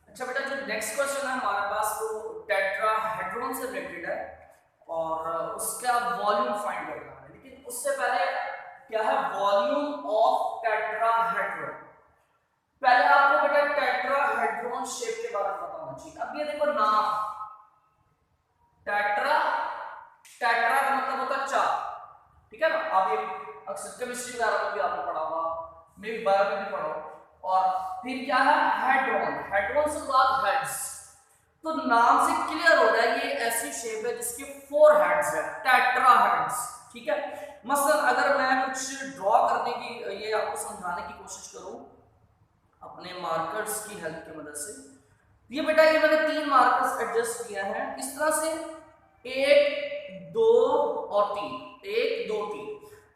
अच्छा बेटा, जो नेक्स्ट क्वेश्चन है हमारे पास वो टेट्राहेड्रॉन से रिलेटेड है और उसका वॉल्यूम फाइंड करना है। लेकिन उससे पहले क्या है वॉल्यूम ऑफ टेट्राहेड्रॉन। पहले आपको बेटा टेट्राहेड्रॉन शेप के बारे में पता होना चाहिए। अब ये देखो नाम टेट्रा, टेट्रा का मतलब होता है चार, ठीक है ना। आप ये अक्सर केमिस्ट्री वगैरह में भी आपने पढ़ा होगा, मे बी बायो में भी पढ़ा हो। और फिर क्या है हेड्रॉन, हेड्रॉन से बाद हेड्स। तो नाम से क्लियर हो रहा है ये ऐसी शेप है जिसके 4 हेड्स है, टेट्राहेड्स, ठीक है। मसलन अगर मैं कुछ ड्रॉ करने की ये आपको समझाने की कोशिश करूं अपने मार्कर्स की हेल्प की मदद से, ये बेटा ये मैंने 3 मार्कर्स एडजस्ट किया है इस तरह से, 1 2 और 3, 1 2 3।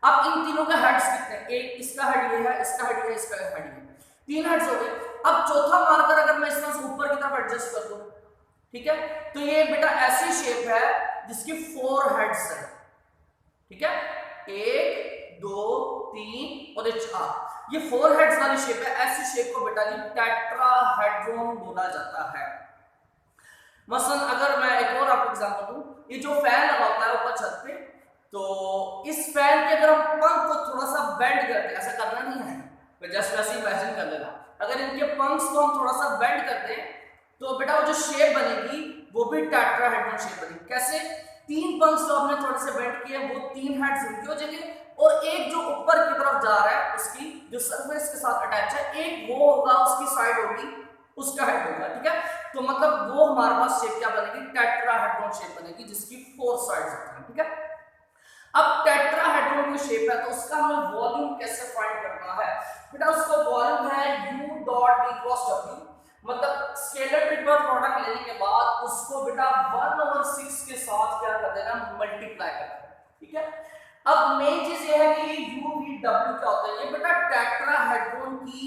अब इन तीनों के हेड्स कितने हैं? एक इसका हेड ये है, इसका हेड ये है, इसका हेड ये है, 3 हेड्स हो गए। अब चौथा मार्कर अगर मैं इस तरह से ऊपर की तरफ एडजस्ट कर दूं, ठीक है, तो ये बेटा ऐसी शेप है जिसकी 4 हेड्स है, ठीक है, 1 2 3 और 4। ये 4 हेड्स वाली शेप है। ऐसी शेप को बेटा टेट्राहेड्रॉन बोला जाता है। मसलन अगर मैं एक और आपको एग्जांपल दूं, ये जो फैन लगा होता है ऊपर छत पे, तो इस फैन के अगर हम पंख को थोड़ा सा बेंड करते हैं, ऐसा करना नहीं है, तो जस्ट वैसे इमेजिन कर लेना, अगर इनके पंख को हम थोड़ा सा बेंड करते हैं तो बेटा वो जो शेप बनेगी वो भी टेट्राहेड्रॉन शेप बनेगी। कैसे? 3 पंख जो हमने थोड़े से बेंड किए वो 3 हेड्स उनकी हो जाएंगे, और एक जो ऊपर की तरफ जा रहा है उसकी जो सरफेस के साथ अटैच है, एक वो होगा, उसकी साइड होगी, उसका हेड होगा, ठीक है। तो मतलब वो हमारे पास शेप क्या बनेगी, टेट्राहेड्रॉन शेप बनेगी जिसकी 4 साइड्स होती हैं, ठीक है। अब टेट्राहेड्रॉन की शेप है तो उसका हमें वॉल्यूम कैसे फाइंड करना है बेटा, उसका वॉल्यूम है u dot v cross w, मतलब स्केलर ट्रिपल प्रोडक्ट लेने के बाद उसको बेटा 1/6 के साथ क्या कर देना, मल्टीप्लाई कर देना, ठीक है। अब मेन चीज ये है कि ये u v w क्या होता है, ये बेटा टेट्राहेड्रॉन की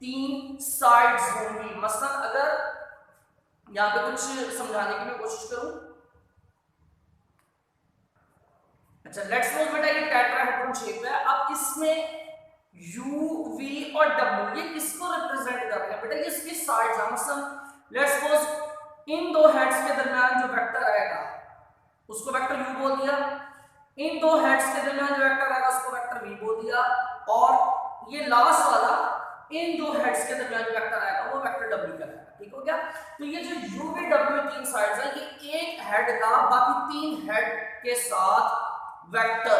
3 साइड्स होंगी। मसलन अगर यहां पे कुछ समझाने की मैं कोशिश करूं, अच्छा लेट्स सपोज बेटा ये टेट्राहेड्रॉन शेप है। अब इसमें u v और w ये किसको रिप्रेजेंट कर रहे हैं बेटा, ये इसकी साइड्स हैं। मतलब लेट्स सपोज इन दो हेड्स के दरमियान जो वेक्टर आएगा उसको वेक्टर u बोल दिया, इन दो हेड्स के दरमियान जो वेक्टर आएगा उसको वेक्टर v बोल दिया, और ये लास्ट वाला इन दो हेड्स के दरमियान जो वेक्टर आएगा वो वेक्टर w कहलाएगा, ठीक हो गया। तो ये जो u v w 3 साइड्स है ये एक हेड का बाकी 3 हेड के साथ वेक्टर,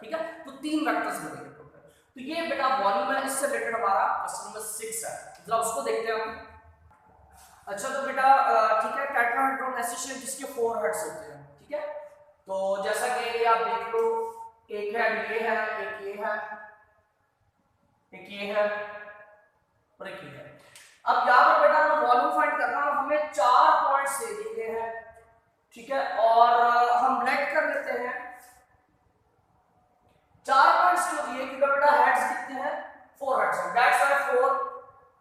ठीक है, तो 3 वेक्टर्स बनेंगे टोटल। तो ये बेटा वॉल्यूम है, इससे रिलेटेड हमारा क्वेश्चन नंबर 6 है, जरा उसको देखते हैं हम। अच्छा तो बेटा ठीक है, टेट्राहेड्रॉन ऐसी शेप जिसके 4 हेड्स होते हैं, ठीक है। तो जैसा कि आप देख लो, एक हेड ये है, एक ये है, एक ये है और एक ये है। अब यहां पर बेटा हमें वॉल्यूम फाइंड करना है, हमें 4 पॉइंट्स दे दिए हैं, ठीक है, और हम लेट कर लेते हैं 4 पॉइंट्स क्यों दिए, क्योंकि बेटा हेड्स कितने हैं, 4 हेड्स हैं, दैट्स व्हाई 4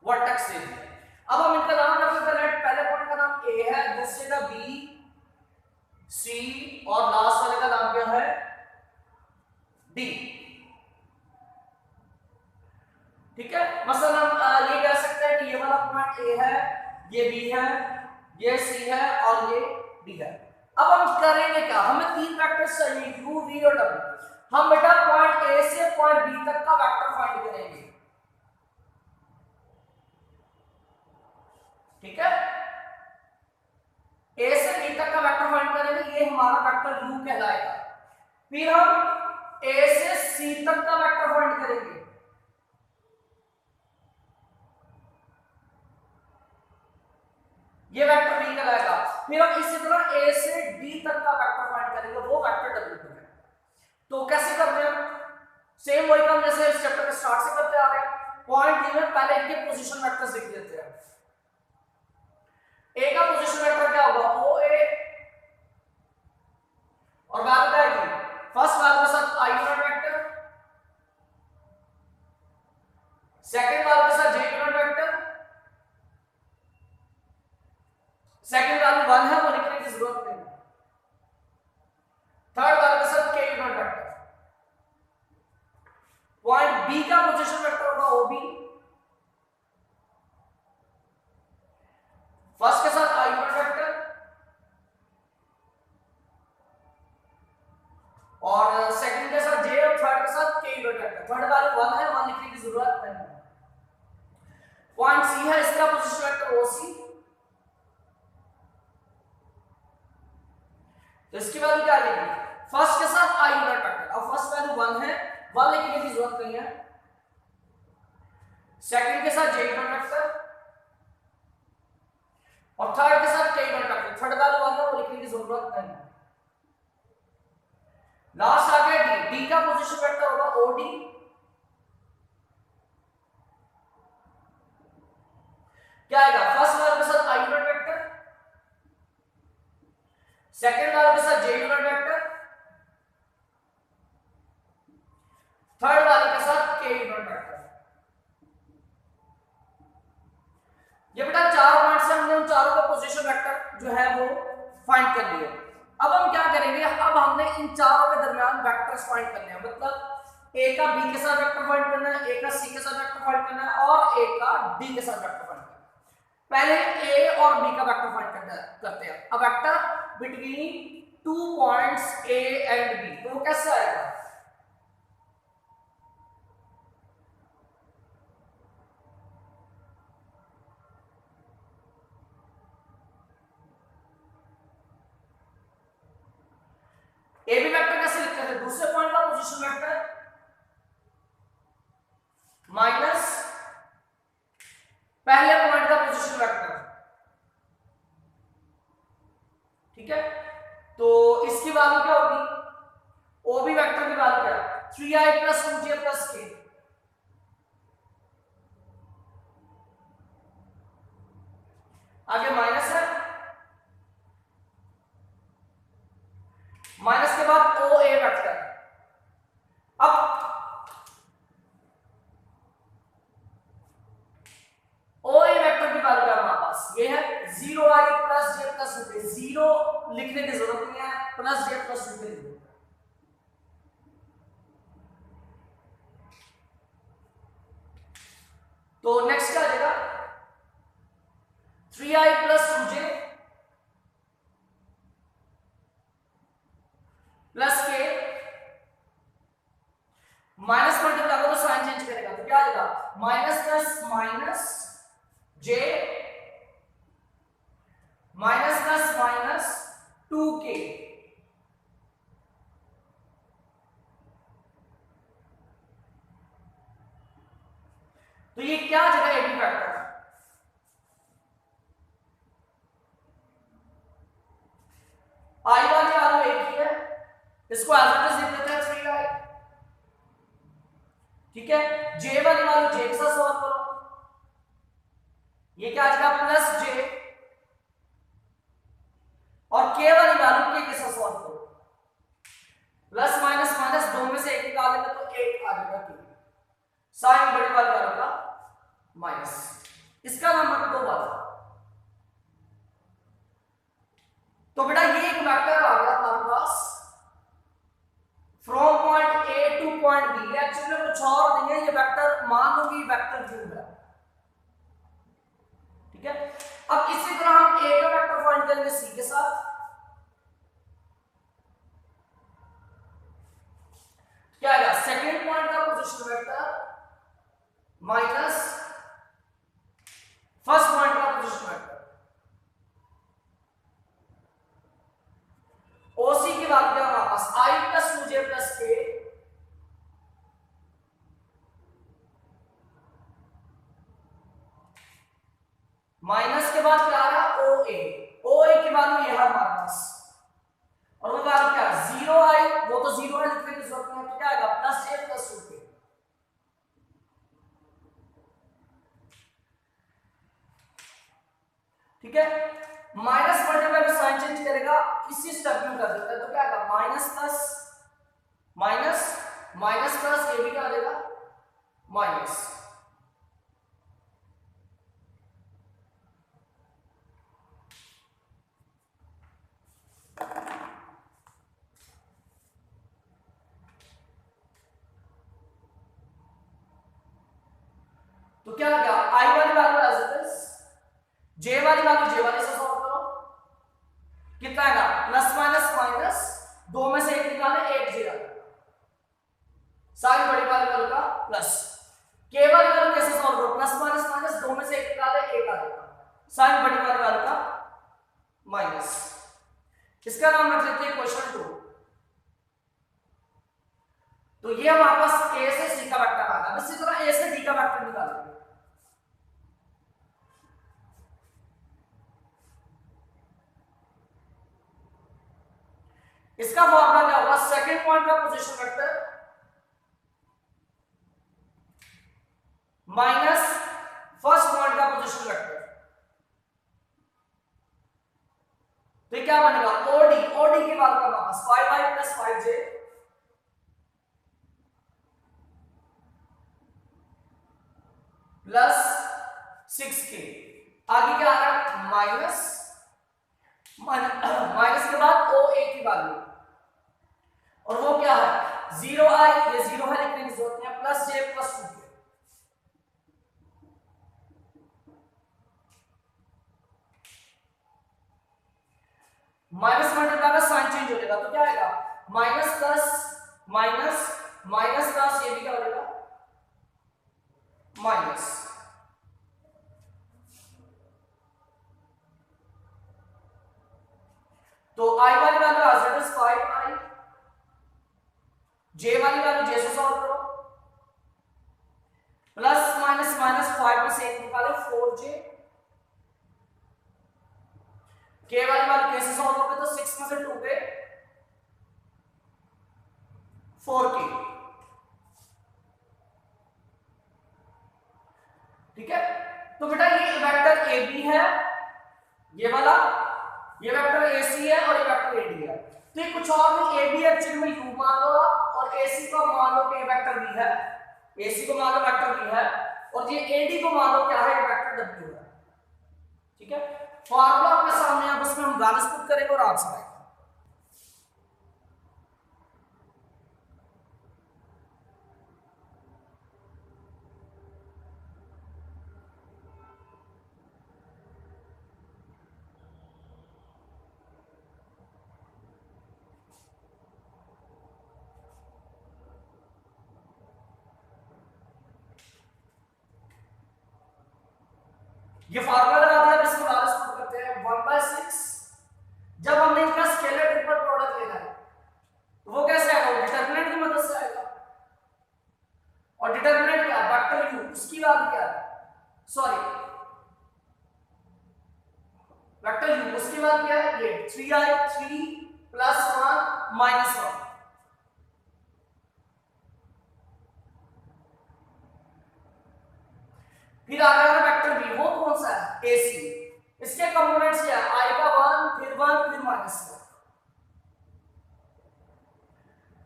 वर्टेक्स दे दिए। अब हम इनका नाम रख लेते हैं, पहले पॉइंट का नाम ए है, दूसरे का बी सी और लास्ट वाले का नाम क्या है, डी, ठीक है। मतलब हम ये कह सकते हैं कि ये वाला पॉइंट ए है, ये बी है, ये सी है और ये डी है। अब हम करेंगे क्या, हमें 3 वेक्टर्स चाहिए u v और w। हम बेटा पॉइंट ए से पॉइंट बी तक का वेक्टर फाइंड करेंगे, ठीक है, ए से बी तक का वेक्टर फाइंड करेंगे, ये हमारा वेक्टर u कहलाएगा। फिर हम ए से सी तक का वेक्टर फाइंड करेंगे, ये वेक्टर v कहलाएगा। फिर हम इसी तरह a से d तक का वेक्टर फाइंड करेंगे, वो वेक्टर w है। तो कैसे करते हैं, सेम वही काम जैसे इस चैप्टर के स्टार्ट से करते आ रहे हैं। पॉइंट डी में पहले इनके पोजीशन वेक्टर्स लिख देते हैं। a का पोजीशन वेक्टर क्या होगा, o a, और वैल्यू क्या आएगी, फर्स्ट वैल्यू के साथ i unit vector, second value के साथ j unit vector, second value 1 है वो लिखने की जरूरत नहीं, थर्ड वैल्यू के साथ k unit vector. Point B का पोजीशन वेक्टर होगा ob, फर्स्ट के साथ आई यूनिट वेक्टर और सेकंड के साथ जे और थर्ड के साथ के यूनिट वेक्टर। थर्ड वाले 1 है, 1 लिखने की जरूरत नहीं है। पॉइंट सी है, इसका पोजीशन वेक्टर ओसी। तो इसकी वैल्यू क्या आएगी? फर्स्ट के साथ आई यूनिट वेक्टर। अब फर्स्ट वैल्यू 1 है, 1 लिखने की जरूरत नहीं है। सेकंड के साथ जे यूनिट वेक्टर और थर्ड के साथ के यूनिट वेक्टर। थर्ड वैल्यू 1 है, वो लिखने की जरूरत नहीं है। लास्ट आ गया डी। डी का पोजीशन वेक्टर होगा ओडी। क्या आएगा? फर्स्ट वैल्यू के साथ I unit vector, second value के साथ जे यूनिट वेक्टर, थर्ड वैल्यू के साथ के यूनिट वेक्टर। ये बेटा 4 पॉइंट्स से हमने उन चारों का पोजीशन वेक्टर जो है वो फाइंड कर लिए। अब हम क्या करेंगे? अब हमने इन चारों के दरमियान वेक्टर्स फाइंड करने हैं। मतलब ए का बी के साथ वेक्टर फाइंड करना है, ए का सी के साथ वेक्टर फाइंड करना है और ए का डी के साथ वेक्टर फाइंड करना है। पहले ए और बी का वेक्टर फाइंड करते हैं। अब vector between 2 points A and B, तो कैसे आएगा? ए बी वेक्टर कैसे लिखते थे? दूसरे पॉइंट का पोजीशन वेक्टर माइनस पहले पॉइंट का पोजीशन वेक्टर। ठीक है, तो इसकी वैल्यू क्या होगी? ओबी वेक्टर की वैल्यू क्या है? 3i + 2j + k। आगे माइनस है, माइनस के बाद ओ ए वेक्टर। अब ओ ए वेक्टर की वैल्यू क्या है हमारे पास? ये है 0i + j + 2k। 0 लिखने की जरूरत नहीं है, प्लस j + 2k लिख दो। तो नेक्स्ट क्या आ जाएगा? 3i + 2j + k। Minus multiply करो तो साइन चेंज करेगा, तो क्या आ जाएगा? -j -2k। तो ये क्या जगह एबी वेक्टर है? आई वाली वैल्यू एक ही है, इसको एज इट इज लिख देते हैं 3i। ठीक है, जे वाली वैल्यू जे के साथ सॉल्व करो, ये क्या आ जाएगा? +j और k वाली वैल्यू k के साथ सॉल्व करो। प्लस माइनस माइनस दो में से एक निकाल देंगे तो 1 आ जाएगा k। साइन बड़ी वाली वैल्यू का माइनस, इसका नाम मत दो वाला। तो बेटा ये एक वेक्टर आ गया हमारे पास from point A to point B. Actually में कुछ और नहीं है, ये वेक्टर मान लो कि वेक्टर क्यूब है। ठीक है, अब इसी तरह हम ए का वेक्टर फाइंड करेंगे सी के साथ। क्या आएगा? सेकंड पॉइंट का position vector minus first point का पोजीशन वेक्टर। ओसी की वैल्यू क्या हमारे पास? i + 2j + k माइनस के बाद क्या आ रहा है? ओए की वैल्यू ये है हमारे पास, और वो वैल्यू क्या है? 0i, वो तो 0 है लिखने की जरूरत नहीं है, तो क्या आएगा? +j + 2k। ठीक है, माइनस मल्टीप्लाई में साइन चेंज करेगा, इसी स्टेप में कर देता है, तो क्या आएगा? Minus plus minus minus plus, ये भी क्या आ जाएगा? माइनस। तो क्या आ गया? आई वाली वैल्यू एज इट इज, जे वाली वैल्यू जे वाले से सॉल्व करो, कितना आएगा प्लस माइनस माइनस, दो में से एक निकाले, एक जे आएगा, साइन बड़ी वाली वैल्यू का प्लस। के वाली वैल्यू कैसे सॉल्व करो, प्लस माइनस माइनस, दो में से एक निकाले, एक आ जाएगा, साइन बड़ी वाली वैल्यू का माइनस। इसका नाम रख लेते हैं क्वेश्चन 2। तो ये हमारे पास ए से सी का वेक्टर आ गया। इसी तरह ए से डी का वेक्टर निकालेंगे। इसका फॉर्मूला क्या होगा, सेकंड पॉइंट का position vector minus first point का पोजीशन वेक्टर। तो ये क्या बनेगा, ओडी, ओडी की बात करना बस 5i plus 5j plus 6k। आगे क्या आ रहा है माइनस, माइनस के बाद ओ ए की वैल्यू, और वो क्या है 0i, ये 0 है लिखने की जरूरत नहीं है, plus j plus 2k। Minus multiply में साइन चेंज हो जाएगा, तो क्या आएगा minus plus minus, minus plus, ये भी क्या हो जाएगा माइनस। तो i वाली वैल्यू आ जाएगी 5i, j वाली वैल्यू j से सॉल्व करो, प्लस माइनस माइनस 5 में से 1 निकालो 4j, k वाली वैल्यू कैसे सॉल्व करोगे, तो 6 में से 2 पे 4k। ठीक है, तो बेटा ये वेक्टर ए बी है, ये वाला, ये वेक्टर ए सी है, और ये वेक्टर ए डी है। तो ये कुछ और नहीं, ए बी एक्चुअली में यू मान लो, और ए सी को मान लो कि वेक्टर बी है, ए सी को मान लो वेक्टर बी है, और ये ए डी को मान लो क्या है, वेक्टर डब्ल्यू है। ठीक है, फॉर्मूला आपके सामने है, उसमें हम वैल्यूज पुट करेंगे और आंसर आएगा। ये फार्मूला लगा दिया, अब इसको वैल्यूज पुट करते हैं। 1/6 जब हमने इनका स्केलर ट्रिपल प्रोडक्ट लेना है, तो वो कैसे आएगा, डिटरमिनेंट की मदद से आएगा। और डिटरमिनेंट क्या है, वेक्टर u, उसकी वैल्यू क्या है, सॉरी वेक्टर u, उसकी वैल्यू क्या है, ये 3i, 3 प्लस 1 माइनस 1। फिर आ गया वेक्टर b, वो कौन सा है, ac। इसके कंपोनेंट्स क्या है, i का 1 फिर माइनस 1।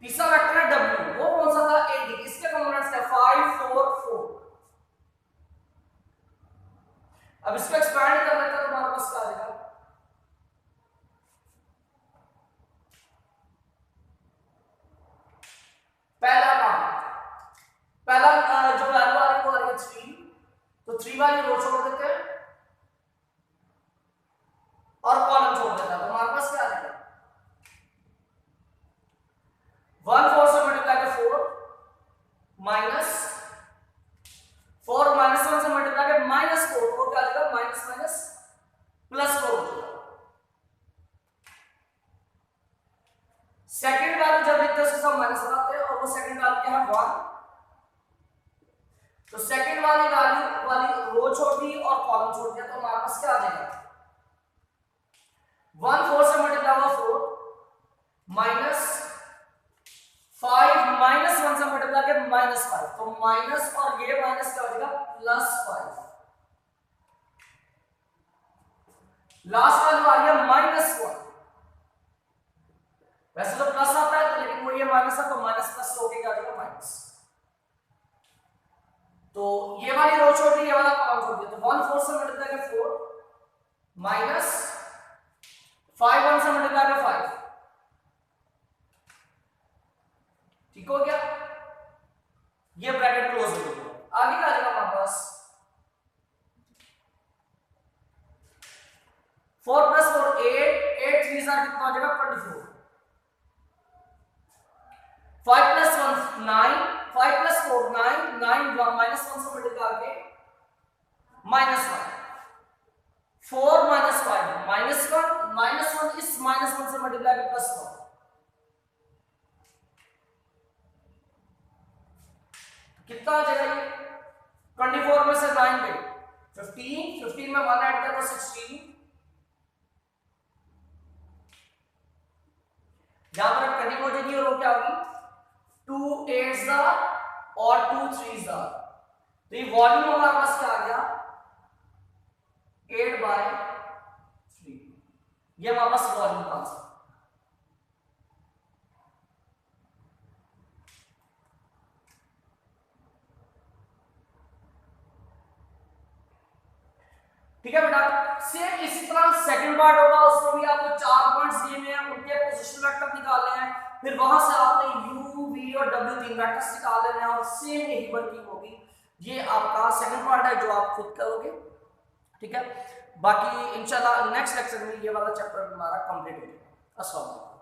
तीसरा वेक्टर है w, वो कौन सा था, ad। इसके कंपोनेंट्स क्या, 5 4 4। अब इसको एक्सपैंड कर लेते हैं तो हमारे पास क्या आ जाएगा, पहला काम, पहला जो वैल्यू आ रही है वो आ रही है 3, तो 3 वाली रो छोड़ देते हैं और कॉलम छोड़ देते हैं, तो हमारे पास क्या आ जाएगा 1 4 से मल्टीप्लाई के 4 माइनस 4 माइनस 1 से मल्टीप्लाई के माइनस 4, तो क्या आ जाएगा माइनस माइनस प्लस 4 हो जाएगा। सेकंड वैल्यू जब लिखते हैं उसके साथ माइनस लगाते हैं, और वो सेकंड वैल्यू क्या है 1, तो सेकंड वाली वैल्यू वाली रो छोड़ दी और कॉलम छोड़ दिया, तो हमारे पास क्या आ जाएगा 1 4 से मल्टीप्लाई हुआ 4 माइनस 5 माइनस 1 से मल्टीप्लाई के माइनस 5, तो माइनस और ये माइनस क्या हो जाएगा प्लस 5। लास्ट वैल्यू आ गया माइनस 1, वैसे तो प्लस आता है तो, लेकिन वो ये माइनस है तो माइनस प्लस होके क्या आ जाएगा माइनस। तो ये वाली रो छोड़ दी, ये वाला कॉलम छोड़ दिया, तो 1 4 से मल्टीप्लाई के 4 माइनस 5 1 से मल्टीप्लाई के 5। ठीक हो गया, ये ब्रैकेट क्लोज हो गया। आगे क्या आ जाएगा हमारे पास, 4 प्लस 4 8, 8 3 कितना हो जाएगा 24, 5 प्लस 1 9, 5 प्लस 4 9, 9 माइनस 1 से मल्टीप्लाई करके -1, 4 माइनस 5 -1 इस -1 से मल्टीप्लाई करके +1, कितना आ जाएगा ये 24 में से 9 गए 15, 15 में 1 ऐड किया तो 16, यहां पर कटिंग हो जाएगी और वो क्या होगी 2 8s और 2 3s, तो ये वॉल्यूम हमारे पास क्या आ गया 8/3, ये हमारे पास वॉल्यूम का आंसर। ठीक है बेटा, सेम इसी तरह सेकंड पार्ट होगा, उसमें भी आपको 4 पॉइंट्स दिए हुए हैं, उनके पोजीशन वेक्टर निकालने हैं, फिर वहां से आपने u v और w 3 वेक्टर्स निकाल लेने हैं और सेम यही वर्किंग होगी। ये आपका सेकंड पार्ट है जो आप खुद करोगे, ठीक है। बाकी इंशाल्लाह नेक्स्ट लेक्चर में ये वाला चैप्टर हमारा कंप्लीट हो जाएगा। अस्सलाम वालेकुम।